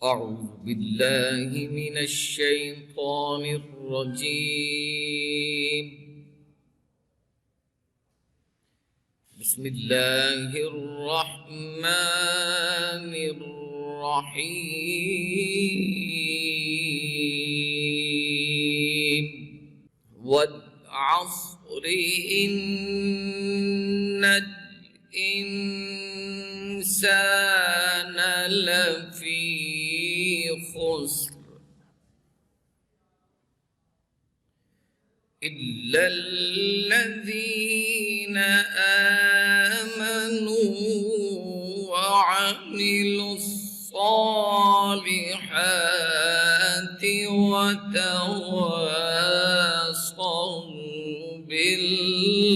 أعوذ بالله من الشيطان الرجيم. بسم الله الرحمن الرحيم. والعصر إن الإنسان لفي خسر إلا الذين آمنوا وعملوا الصالحات وتواصوا بالحق.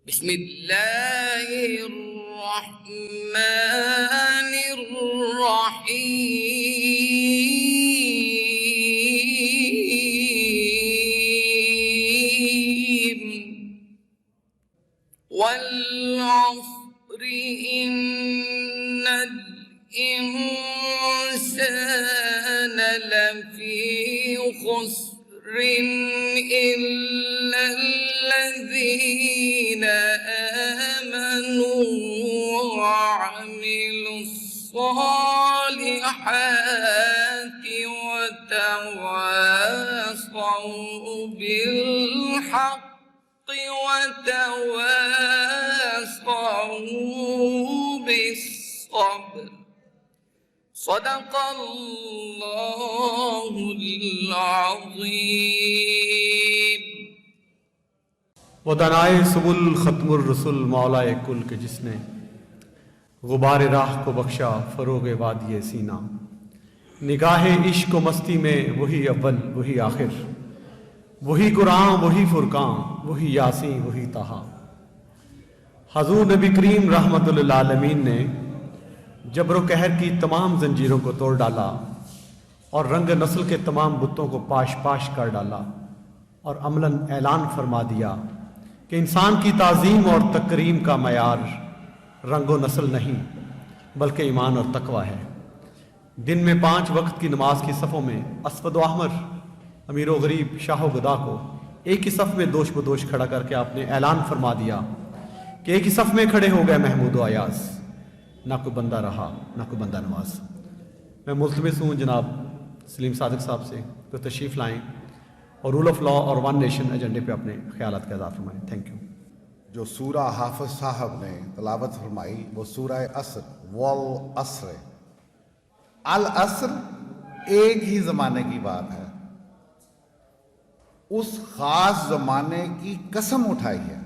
بسم الله الرحمن الرحيم. والعصر إن الإنسان لفي خسر إلا الذين آمنوا وعملوا الصالحات وتواصوا بالحق وتواصوا بالصبر. صدق اللہ العظیم. وہ دنائے سبل ختم الرسل مولائے کل کے جس نے غبار راہ کو بخشا فروغ وادی سینہ. نگاہ عشق و مستی میں وہی اول وہی آخر، وہی قرآن وہی فرقان وہی یاسین وہی طہا. حضور نبی کریم رحمت للعالمین نے جبر و قہر کی تمام زنجیروں کو توڑ ڈالا اور رنگ نسل کے تمام بتوں کو پاش پاش کر ڈالا اور عملاً اعلان فرما دیا کہ انسان کی تعظیم اور تکریم کا معیار رنگ و نسل نہیں بلکہ ایمان اور تقوی ہے. دن میں 5 وقت کی نماز کی صفوں میں اسود و احمر، امیر و غریب، شاہ و گدا کو ایک ہی صف میں دوش بدوش کھڑا کر کے آپ نے اعلان فرما دیا کہ ایک ہی صف میں کھڑے ہو گئے محمود و ایاز، نہ کوئی بندہ رہا نہ کوئی بندہ نواز. میں ملتمس ہوں جناب سلیم صادق صاحب سے تو تشریف لائیں اور رول آف لا اور ون نیشن ایجنڈے پہ اپنے خیالات کا اظہار فرمائیں. Thank you. جو سورہ حافظ صاحب نے تلاوت فرمائی وہ سورہ عصر، والعصر. العصر ایک ہی زمانے کی بات ہے، اس خاص زمانے کی قسم اٹھائی ہے.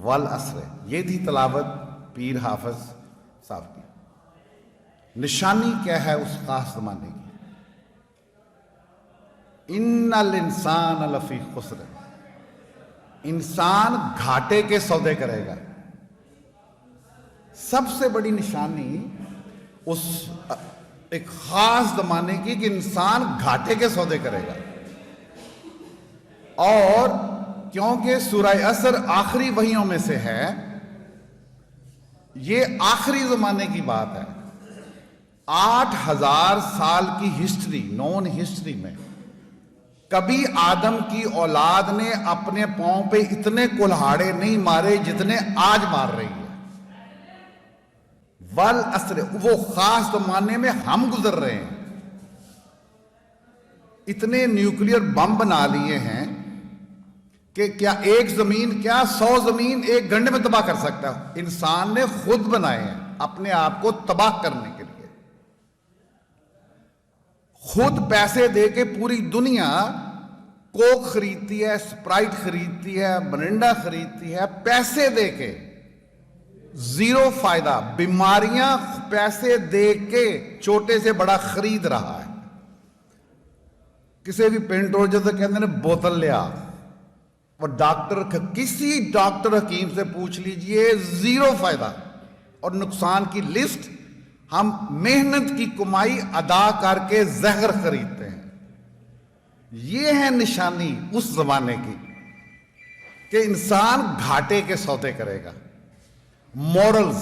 والعصر یہ تھی تلاوت پیر حافظ صاحب کی. نشانی کیا ہے اس خاص زمانے کی؟ ان الانسان لفی خسر، انسان گھاٹے کے سودے کرے گا. سب سے بڑی نشانی اس ایک خاص زمانے کی کہ انسان گھاٹے کے سودے کرے گا. اور کیونکہ سورہ عصر آخری وحیوں میں سے ہے، یہ آخری زمانے کی بات ہے. 8000 سال کی ہسٹری، نون ہسٹری میں کبھی آدم کی اولاد نے اپنے پاؤں پہ اتنے کلہاڑے نہیں مارے جتنے آج مار رہی ہے. والعصر وہ خاص زمانے میں ہم گزر رہے ہیں. اتنے نیوکلیئر بم بنا لیے ہیں کہ کیا ایک زمین، کیا 100 زمین ایک گھنٹے میں تباہ کر سکتا ہے. انسان نے خود بنائے ہیں اپنے آپ کو تباہ کرنے کے لیے. خود پیسے دے کے پوری دنیا کوک خریدتی ہے، اسپرائٹ خریدتی ہے، مرنڈا خریدتی ہے، پیسے دے کے. زیرو فائدہ. بیماریاں پیسے دے کے چھوٹے سے بڑا خرید رہا ہے. کسی بھی پینٹ ہو جیسے کہتے ہیں بوتل لیا، اور کسی ڈاکٹر حکیم سے پوچھ لیجئے، زیرو فائدہ اور نقصان کی لسٹ. ہم محنت کی کمائی ادا کر کے زہر خریدتے ہیں. یہ ہے نشانی اس زمانے کی کہ انسان گھاٹے کے سودے کرے گا. Morals,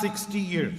60 years।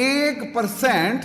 1%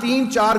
3-4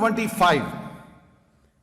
25,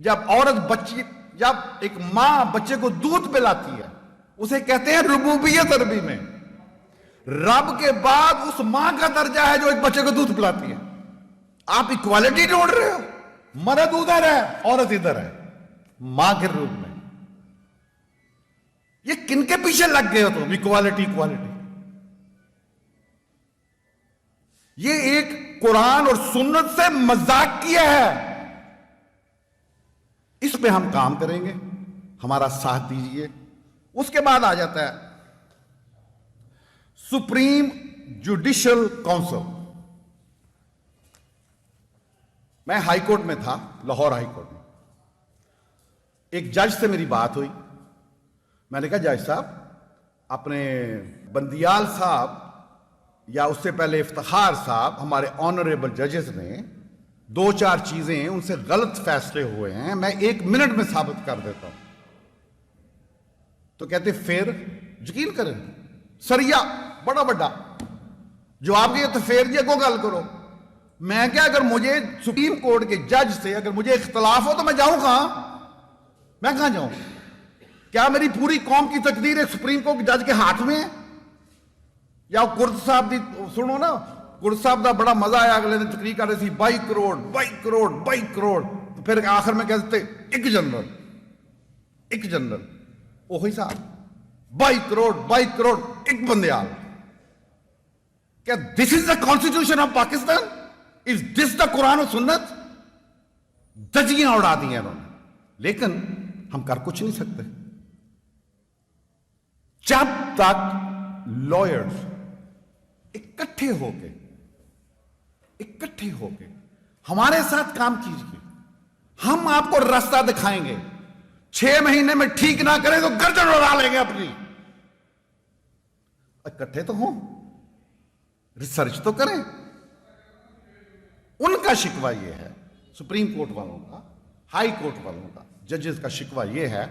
جب ایک ماں بچے کو دودھ پلاتی ہے اسے کہتے ہیں ربوبیت عربی میں. رب کے بعد اس ماں کا درجہ ہے جو ایک بچے کو دودھ پلاتی ہے. آپ ایکوالٹی ڈھونڈ رہے ہو, مرد ادھر ہے عورت ادھر ہے ماں کے روپ میں. یہ کن کے پیچھے لگ گئے ہو تم؟ ایکوالٹی. یہ ایک قرآن اور سنت سے مذاق کیا ہے. اس پہ ہم کام کریں گے, ہمارا ساتھ دیجئے. اس کے بعد آ جاتا ہے سپریم جوڈیشل کونسل. میں ہائی کورٹ میں تھا, لاہور ہائی کورٹ میں. ایک جج سے میری بات ہوئی. میں نے کہا جج صاحب, اپنے بندیال صاحب یا اس سے پہلے افتخار صاحب, ہمارے آنریبل ججز نے 2-4 چیزیں ان سے غلط فیصلے ہوئے ہیں, میں 1 منٹ میں ثابت کر دیتا ہوں. تو کہتے پھر یقین کریں سریا بڑا بڑا جو آپ کے پھر جی کو گل کرو. میں کیا, اگر مجھے سپریم کورٹ کے جج سے اگر مجھے اختلاف ہو تو میں جاؤں کہاں؟ میں کہاں جاؤں؟ کیا میری پوری قوم کی تقدیر ایک سپریم کورٹ جج کے ہاتھ میں ہے؟ یا کرد صاحب دی سنو نا, کرد صاحب دا بڑا مزہ آیا, اگلے دن تقریر کر رہے تھی 22 کروڑ. تو پھر آخر میں کہتے ایک جنرل وہی صاحب 22 کروڑ ایک بندیال. کیا دس از دا کانسٹیٹیوشن آف پاکستان؟ از دس دا قرآن و سنت؟ دجیاں اڑا دی ہیں انہوں نے, لیکن ہم کر کچھ نہیں سکتے جب تک لائرز اکٹھے ہو کے ہمارے ساتھ کام کیجیے. ہم آپ کو راستہ دکھائیں گے. 6 مہینے میں ٹھیک نہ کریں تو گردن اڑا لیں گے اپنی. اکٹھے تو ہوں, ریسرچ تو کریں. ان کا شکوہ یہ ہے, سپریم کورٹ والوں کا, ہائی کورٹ والوں کا, ججز کا شکوہ یہ ہے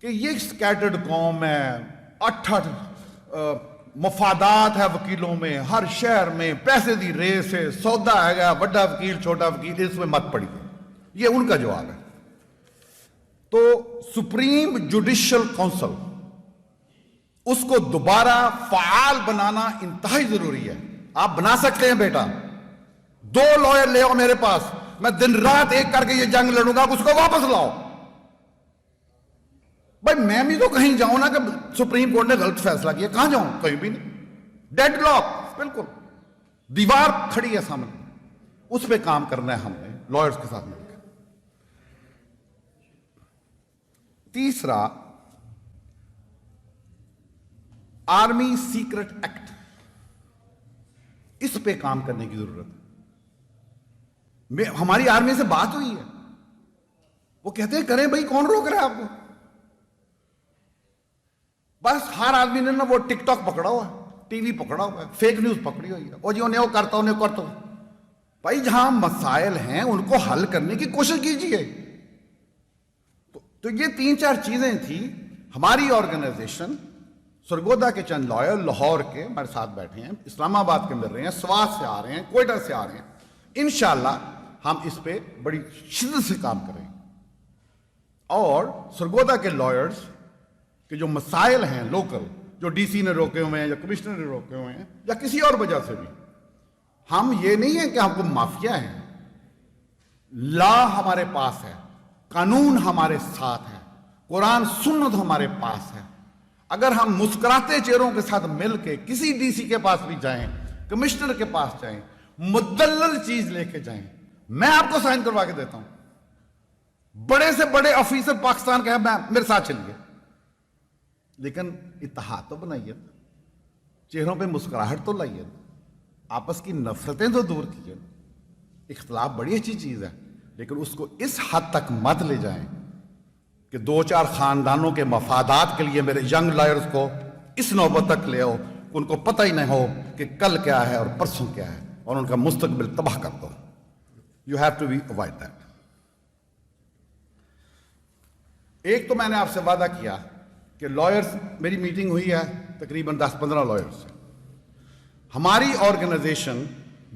کہ یہ سکیٹرڈ قوم ہے, 8 مفادات ہے وکیلوں میں, ہر شہر میں پیسے دی ریس ہے, سودا ہے گا, بڑا وکیل چھوٹا وکیل, اس میں مت پڑیے. یہ ان کا جواب ہے. تو سپریم جوڈیشل کونسل اس کو دوبارہ فعال بنانا انتہائی ضروری ہے. آپ بنا سکتے ہیں بیٹا, 2 لائر لے آؤ میرے پاس, میں دن رات ایک کر کے یہ جنگ لڑوں گا, اس کو واپس لاؤ. بھائی میں بھی تو کہیں جاؤں نا کہ سپریم کورٹ نے غلط فیصلہ کیا, کہاں جاؤں؟ کہیں بھی نہیں. ڈیڈ لاک, بالکل دیوار کھڑی ہے سامنے. اس پہ کام کرنا ہے ہم نے لائرز کے ساتھ مل کے. تیسرا, آرمی سیکرٹ ایکٹ, اس پہ کام کرنے کی ضرورت ہے. ہماری آرمی سے بات ہوئی ہے, وہ کہتے ہیں کریں بھائی, کون روک رہا ہے آپ کو؟ بس ہر آدمی نے نا وہ ٹک ٹاک پکڑا ہوا ہے, ٹی وی پکڑا ہوا ہے, فیک نیوز پکڑی ہوئی ہے, اور جی انہیں وہ کرتا انہیں کرتا. بھائی جہاں مسائل ہیں ان کو حل کرنے کی کوشش کیجیے. تو یہ 3-4 چیزیں تھیں. ہماری آرگنائزیشن سرگودا کے چند لائر لاہور کے ہمارے ساتھ بیٹھے ہیں, اسلام آباد کے مل رہے ہیں, سوات سے آ رہے ہیں, کوئٹہ سے آ رہے ہیں. انشاءاللہ ہم اس پہ بڑی شدت سے کام کریں, اور سرگودا کے لائرز کہ جو مسائل ہیں لوکل, جو ڈی سی نے روکے ہوئے ہیں یا کمشنر نے روکے ہوئے ہیں یا کسی اور وجہ سے بھی, ہم یہ نہیں ہے کہ ہم کو مافیا ہیں. لا ہمارے پاس ہے, قانون ہمارے ساتھ ہے, قرآن سنت ہمارے پاس ہے. اگر ہم مسکراتے چہروں کے ساتھ مل کے کسی ڈی سی کے پاس بھی جائیں, کمشنر کے پاس جائیں, مدلل چیز لے کے جائیں, میں آپ کو سائن کروا کے دیتا ہوں. بڑے سے بڑے آفیسر پاکستان کے ہیں, میرے ساتھ چلیے, لیکن اتحاد تو بنائیے, چہروں پہ مسکراہٹ تو لائیے, آپس کی نفرتیں تو دور کیجیے. اختلاف بڑی اچھی چیز ہے, لیکن اس کو اس حد تک مت لے جائیں کہ 2-4 خاندانوں کے مفادات کے لیے میرے ینگ لائرز کو اس نوبت تک لے آؤ کہ ان کو پتہ ہی نہیں ہو کہ کل کیا ہے اور پرسوں کیا ہے, اور ان کا مستقبل تباہ کر دو. You have to be avoid that. ایک تو میں نے آپ سے وعدہ کیا کہ لائرز, میری میٹنگ ہوئی ہے تقریباً 10-15 لائرز سے. ہماری آرگنائزیشن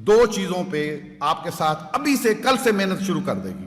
2 چیزوں پہ آپ کے ساتھ ابھی سے کل سے محنت شروع کر دے گی.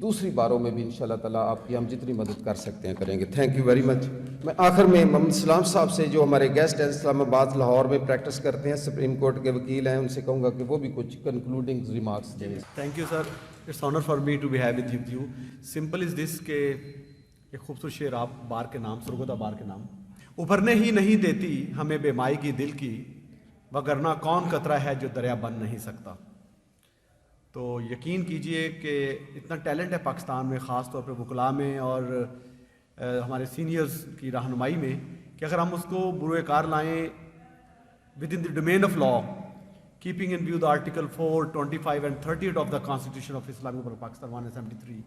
دوسری باروں میں بھی انشاءاللہ تعالیٰ آپ کی ہم جتنی مدد کر سکتے ہیں کریں گے. Thank you very much. میں آخر میں محمد سلام صاحب سے جو ہمارے گیسٹ ہیں اسلام آباد لاہور میں پریکٹس کرتے ہیں, سپریم کورٹ کے وکیل ہیں, ان سے کہوں گا کہ وہ بھی کچھ کنکلوڈنگ ریمارکس دیں. Thank you sir, it's honour for me to be have with you. Simple is this کہ ایک خوبصورت شعر آپ بار کے نام, سرگودا بار کے نام. ابھرنے ہی نہیں دیتی ہمیں بے مائی کی دل کی, وگرنہ کون قطرہ ہے جو دریا بن نہیں سکتا. تو یقین کیجئے کہ اتنا ٹیلنٹ ہے پاکستان میں, خاص طور پہ وکلاء میں اور ہمارے سینئرز کی رہنمائی میں, کہ اگر ہم اس کو بروئے کار لائیں with in the domain of law, keeping in view the article 4, 25 and 38 of the Constitution of Islamic Republic of Pakistan 173,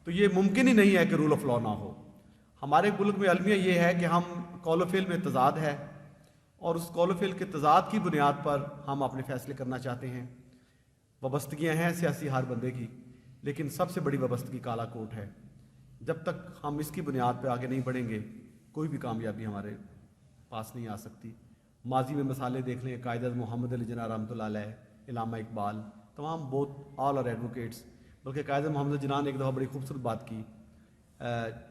تو یہ ممکن ہی نہیں ہے کہ رول آف لا نہ ہو. ہمارے ملک میں المیہ یہ ہے کہ ہم قول و فعل میں تضاد ہے, اور اس قول و فعل کے تضاد کی بنیاد پر ہم اپنے فیصلے کرنا چاہتے ہیں. وابستگیاں ہیں سیاسی ہر بندے کی, لیکن سب سے بڑی وابستگی کالا کوٹ ہے. جب تک ہم اس کی بنیاد پہ آگے نہیں بڑھیں گے, کوئی بھی کامیابی ہمارے پاس نہیں آ سکتی. ماضی میں مثالیں دیکھ لیں, قائد اعظم محمد علی جناح رحمۃ اللہ علیہ, علامہ اقبال, تمام بہت آل آر ایڈوکیٹس. بلکہ قائد اعظم محمد علی جناح نے ایک دفعہ بڑی خوبصورت بات کی.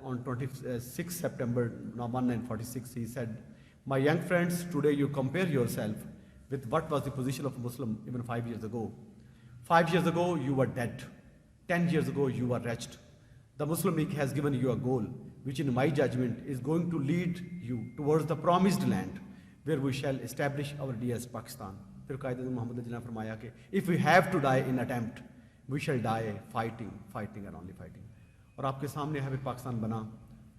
On 26 September 1946 he said, "My young friends, today you compare yourself with what was the position of a Muslim even 5 years ago. 5 years ago you were dead. 10 years ago you were wretched. The Muslim League has given you a goal which in my judgment is going to lead you towards the promised land where we shall establish our dearest Pakistan." پھر قائد اعظم محمد علی جناح فرمایا کہ if we have to die in attempt, we shall die fighting and only fighting. اور آپ کے سامنے ہے پاکستان بنا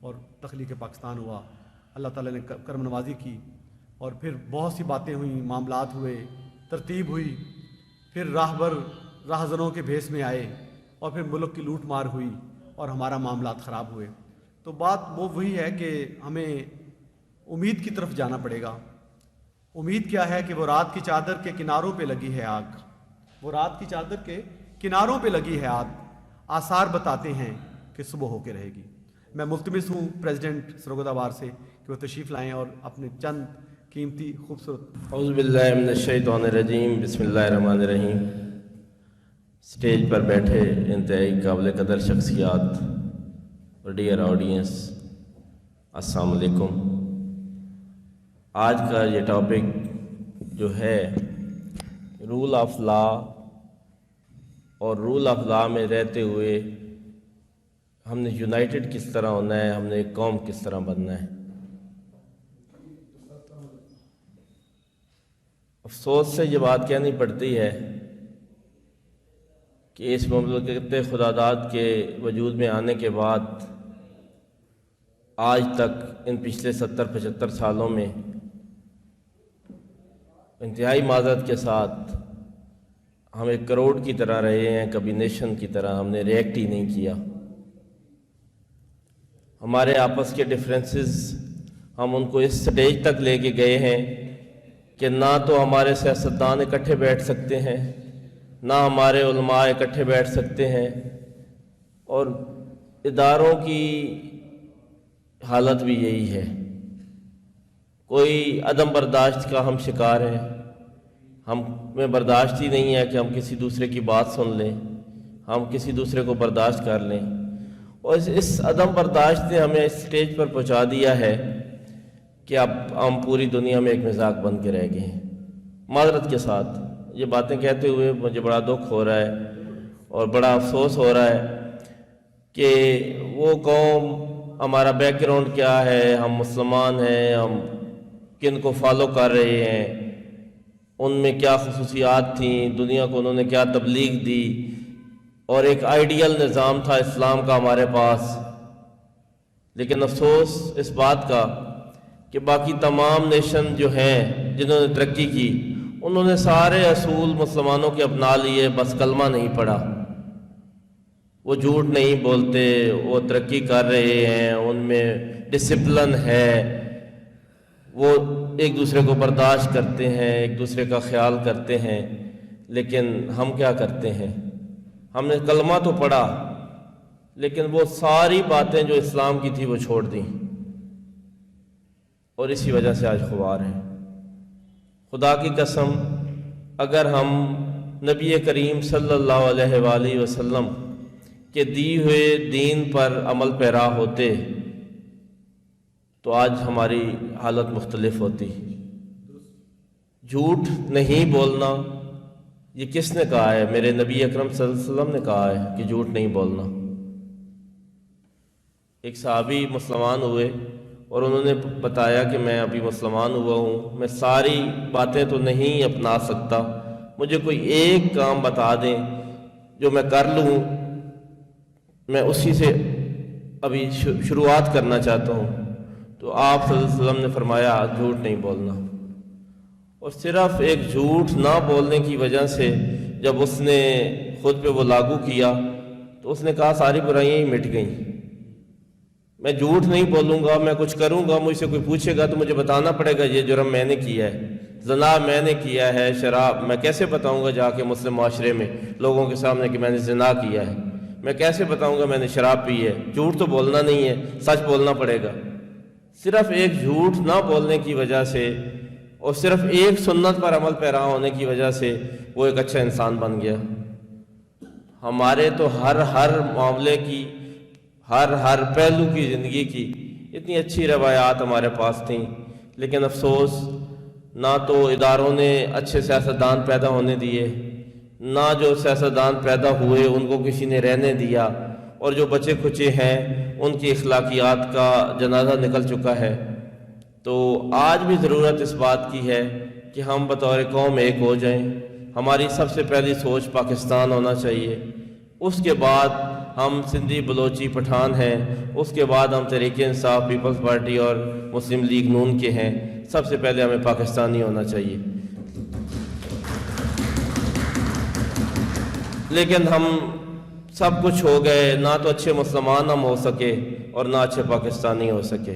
اور تخلیق پاکستان ہوا. اللہ تعالیٰ نے کرم نوازی کی, اور پھر بہت سی باتیں ہوئیں, معاملات ہوئے, ترتیب ہوئی, پھر راہزنوں کے بھیس میں آئے, اور پھر ملک کی لوٹ مار ہوئی, اور ہمارا معاملات خراب ہوئے. تو بات وہی ہے کہ ہمیں امید کی طرف جانا پڑے گا. امید کیا ہے کہ وہ رات کی چادر کے کناروں پہ لگی ہے آگ, وہ رات کی چادر کے کناروں پہ لگی ہے آگ, آثار بتاتے ہیں کہ صبح ہو کے رہے گی. میں ملتمس ہوں پریزیڈنٹ سرگودا بار سے کہ وہ تشریف لائیں اور اپنے چند قیمتی خوبصورت. اعوذ باللہ من الشیطان الرجیم, بسم اللہ الرحمن الرحیم. اسٹیج پر بیٹھے انتہائی قابل قدر شخصیات اور ڈیئر آڈینس, السلام علیکم. آج کا یہ ٹاپک جو ہے رول آف لا, اور رول آف لا میں رہتے ہوئے ہم نے یونائٹڈ کس طرح ہونا ہے, ہم نے ایک قوم کس طرح بننا ہے. افسوس سے یہ بات کہنی پڑتی ہے کہ اس مملکت خداداد کے وجود میں آنے کے بعد آج تک ان پچھلے 70-75 سالوں میں انتہائی معذرت کے ساتھ ہم ایک کروڑ کی طرح رہے ہیں, کبھی نیشن کی طرح ہم نے ریئیکٹ ہی نہیں کیا. ہمارے آپس کے ڈفرینسز ہم ان کو اس سٹیج تک لے کے گئے ہیں کہ نہ تو ہمارے سیاستدان اکٹھے بیٹھ سکتے ہیں, نہ ہمارے علماء اکٹھے بیٹھ سکتے ہیں, اور اداروں کی حالت بھی یہی ہے. کوئی عدم برداشت کا ہم شکار ہیں, ہمیں برداشت ہی نہیں ہے کہ ہم کسی دوسرے کی بات سن لیں, ہم کسی دوسرے کو برداشت کر لیں. اور اس عدم برداشت نے ہمیں اس سٹیج پر پہنچا دیا ہے کہ اب ہم پوری دنیا میں ایک مذاق بن کے رہ گئے ہیں. معذرت کے ساتھ یہ باتیں کہتے ہوئے مجھے بڑا دکھ ہو رہا ہے اور بڑا افسوس ہو رہا ہے کہ وہ قوم, ہمارا بیک گراؤنڈ کیا ہے, ہم مسلمان ہیں, ہم کن کو فالو کر رہے ہیں, ان میں کیا خصوصیات تھیں, دنیا کو انہوں نے کیا تبلیغ دی, اور ایک آئیڈیل نظام تھا اسلام کا ہمارے پاس. لیکن افسوس اس بات کا کہ باقی تمام نیشن جو ہیں جنہوں نے ترقی کی, انہوں نے سارے اصول مسلمانوں کے اپنا لیے, بس کلمہ نہیں پڑھا. وہ جھوٹ نہیں بولتے, وہ ترقی کر رہے ہیں, ان میں ڈسپلن ہے, وہ ایک دوسرے کو برداشت کرتے ہیں, ایک دوسرے کا خیال کرتے ہیں. لیکن ہم کیا کرتے ہیں, ہم نے کلمہ تو پڑھا لیکن وہ ساری باتیں جو اسلام کی تھی وہ چھوڑ دیں, اور اسی وجہ سے آج خوار ہیں. خدا کی قسم, اگر ہم نبی کریم صلی اللہ علیہ وآلہ وسلم کہ دی ہوئے دین پر عمل پیرا ہوتے تو آج ہماری حالت مختلف ہوتی۔ جھوٹ نہیں بولنا یہ کس نے کہا ہے؟ میرے نبی اکرم صلی اللہ علیہ وسلم نے کہا ہے کہ جھوٹ نہیں بولنا۔ ایک صحابی مسلمان ہوئے اور انہوں نے بتایا کہ میں ابھی مسلمان ہوا ہوں، میں ساری باتیں تو نہیں اپنا سکتا، مجھے کوئی ایک کام بتا دیں جو میں کر لوں، میں اسی سے ابھی شروعات کرنا چاہتا ہوں۔ تو آپ صلی اللہ علیہ وسلم نے فرمایا جھوٹ نہیں بولنا۔ اور صرف ایک جھوٹ نہ بولنے کی وجہ سے جب اس نے خود پہ وہ لاگو کیا تو اس نے کہا ساری برائیاں ہی مٹ گئیں، میں جھوٹ نہیں بولوں گا، میں کچھ کروں گا، مجھ سے کوئی پوچھے گا تو مجھے بتانا پڑے گا یہ جرم میں نے کیا ہے، زنا میں نے کیا ہے، شراب میں کیسے بتاؤں گا جا کے مسلم معاشرے میں لوگوں کے سامنے کہ میں نے زنا کیا ہے، میں کیسے بتاؤں گا میں نے شراب پی ہے؟ جھوٹ تو بولنا نہیں ہے، سچ بولنا پڑے گا۔ صرف ایک جھوٹ نہ بولنے کی وجہ سے اور صرف ایک سنت پر عمل پیرا ہونے کی وجہ سے وہ ایک اچھا انسان بن گیا۔ ہمارے تو ہر معاملے کی، ہر پہلو کی زندگی کی اتنی اچھی روایات ہمارے پاس تھیں، لیکن افسوس نہ تو اداروں نے اچھے سیاستدان پیدا ہونے دیے، نہ جو سیاستدان پیدا ہوئے ان کو کسی نے رہنے دیا، اور جو بچے کھچے ہیں ان کی اخلاقیات کا جنازہ نکل چکا ہے۔ تو آج بھی ضرورت اس بات کی ہے کہ ہم بطور قوم ایک ہو جائیں۔ ہماری سب سے پہلی سوچ پاکستان ہونا چاہیے، اس کے بعد ہم سندھی بلوچی پٹھان ہیں، اس کے بعد ہم تحریک انصاف پیپلز پارٹی اور مسلم لیگ نون کے ہیں۔ سب سے پہلے ہمیں پاکستانی ہونا چاہیے۔ لیکن ہم سب کچھ ہو گئے، نہ تو اچھے مسلمان ہم ہو سکے اور نہ اچھے پاکستانی ہو سکے۔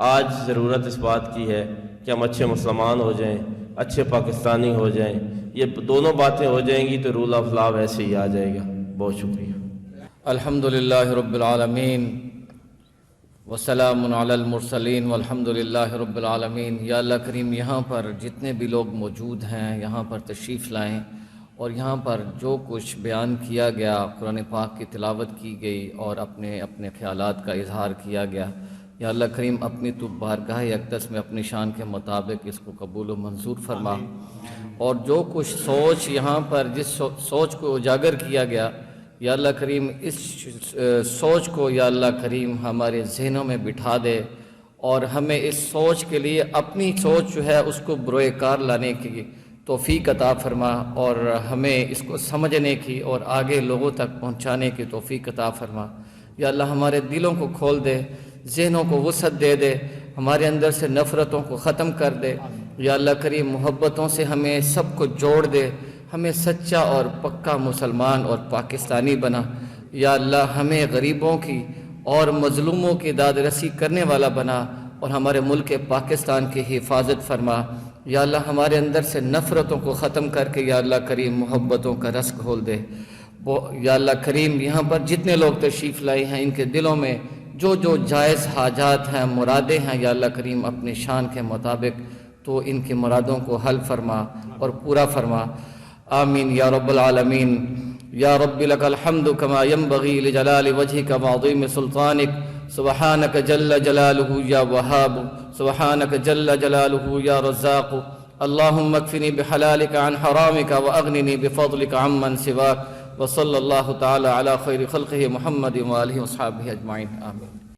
آج ضرورت اس بات کی ہے کہ ہم اچھے مسلمان ہو جائیں، اچھے پاکستانی ہو جائیں۔ یہ دونوں باتیں ہو جائیں گی تو رول آف لا ویسے ہی آ جائے گا۔ بہت شکریہ۔ الحمدللہ رب العالمین وسلام علی المرسلین والحمدللہ رب العالمین۔ یا اللہ کریم، یہاں پر جتنے بھی لوگ موجود ہیں یہاں پر تشریف لائیں، اور یہاں پر جو کچھ بیان کیا گیا، قرآن پاک کی تلاوت کی گئی اور اپنے خیالات کا اظہار کیا گیا، یا اللہ کریم اپنی تو بارگاہ اقدس میں اپنی شان کے مطابق اس کو قبول و منظور فرما، اور جو کچھ سوچ یہاں پر جس سوچ کو اجاگر کیا گیا، یا اللہ کریم اس سوچ کو یا اللہ کریم ہمارے ذہنوں میں بٹھا دے، اور ہمیں اس سوچ کے لیے اپنی سوچ جو ہے اس کو بروئے کار لانے کی توفیق عطا فرما، اور ہمیں اس کو سمجھنے کی اور آگے لوگوں تک پہنچانے کی توفیق عطا فرما۔ یا اللہ ہمارے دلوں کو کھول دے، ذہنوں کو وسعت دے دے، ہمارے اندر سے نفرتوں کو ختم کر دے۔ یا اللہ کریم محبتوں سے ہمیں سب کو جوڑ دے، ہمیں سچا اور پکا مسلمان اور پاکستانی بنا۔ یا اللہ ہمیں غریبوں کی اور مظلوموں کی داد رسی کرنے والا بنا، اور ہمارے ملک پاکستان کی حفاظت فرما۔ یا اللہ ہمارے اندر سے نفرتوں کو ختم کر کے یا اللہ کریم محبتوں کا رس کھول دے۔ یا اللہ کریم یہاں پر جتنے لوگ تشریف لائے ہیں ان کے دلوں میں جو جائز حاجات ہیں، مرادیں ہیں، یا اللہ کریم اپنی شان کے مطابق تو ان کی مرادوں کو حل فرما اور پورا فرما۔ آمین یا رب العالمین۔ یا رب لک الحمد کما ینبغی لجلال وجہک وعظیم سلطانک، سبحانک جل جلالہ یا وہاب، سبحانک جل جلالہ یا رزاق۔ اللہم اکفنی بحلالک عن حرامک واغننی بفضلک عمن سواک، وصلی اللہ تعالی علی خیر خلقہ محمد وآلہ وصحبہ اجمعین، آمین۔